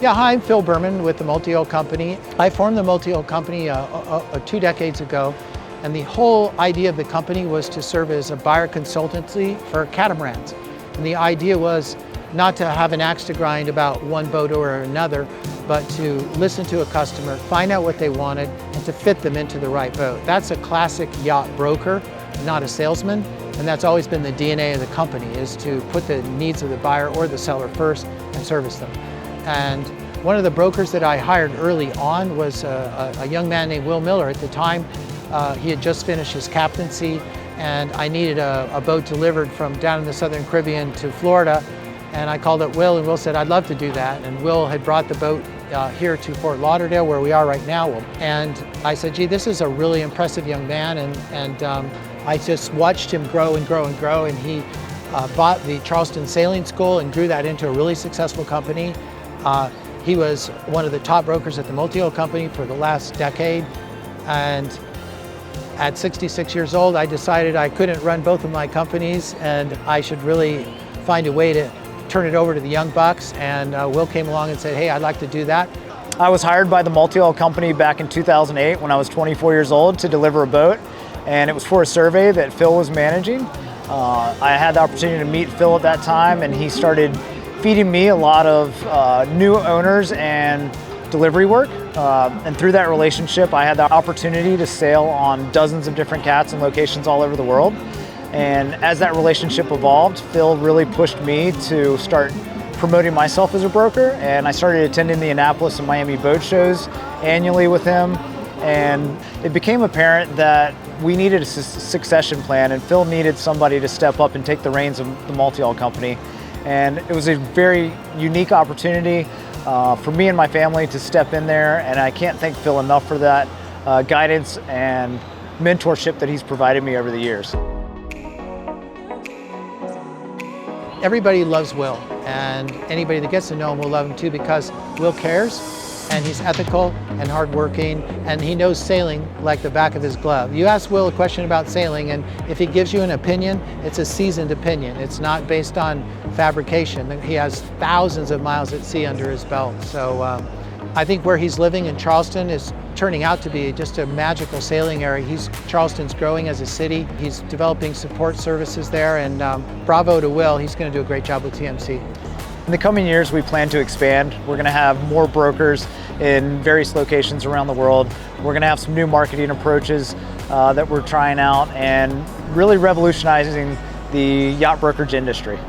Yeah, hi, I'm Phil Berman with the Multihull company. I formed the Multihull company 2 decades ago, and the whole idea of the company was to serve as a buyer consultancy for catamarans. And the idea was not to have an axe to grind about one boat or another, but to listen to a customer, find out what they wanted, and to fit them into the right boat. That's a classic yacht broker, not a salesman, and that's always been the DNA of the company, is to put the needs of the buyer or the seller first and service them. And one of the brokers that I hired early on was a young man named Will Miller. At the time, he had just finished his captaincy, and I needed a boat delivered from down in the Southern Caribbean to Florida. And I called up Will, and Will said, I'd love to do that. And Will had brought the boat here to Fort Lauderdale, where we are right now. And I said, gee, this is a really impressive young man. And I just watched him grow and grow and grow. And he bought the Charleston Sailing School and grew that into a really successful company. He was one of the top brokers at the Multihull company for the last decade. And at 66 years old, I decided I couldn't run both of my companies, and I should really find a way to turn it over to the young bucks. And Will came along and said, hey, I'd like to do that. I was hired by the Multihull company back in 2008 when I was 24 years old to deliver a boat, and it was for a survey that Phil was managing. I had the opportunity to meet Phil at that time, and he started feeding me a lot of new owners and delivery work. And through that relationship, I had the opportunity to sail on dozens of different cats in locations all over the world. And as that relationship evolved, Phil really pushed me to start promoting myself as a broker. And I started attending the Annapolis and Miami boat shows annually with him. And it became apparent that we needed a succession plan, and Phil needed somebody to step up and take the reins of the Multihull company. And it was a very unique opportunity for me and my family to step in there, and I can't thank Phil enough for that guidance and mentorship that he's provided me over the years. Everybody loves Will, and anybody that gets to know him will love him too, because Will cares, and he's ethical and hardworking, and he knows sailing like the back of his glove. You ask Will a question about sailing, and if he gives you an opinion, it's a seasoned opinion. It's not based on fabrication. He has thousands of miles at sea under his belt. So I think where he's living in Charleston is turning out to be just a magical sailing area. Charleston's growing as a city. He's developing support services there, and bravo to Will. He's going to do a great job with TMC. In the coming years, we plan to expand. We're going to have more brokers in various locations around the world. We're going to have some new marketing approaches that we're trying out, and really revolutionizing the yacht brokerage industry.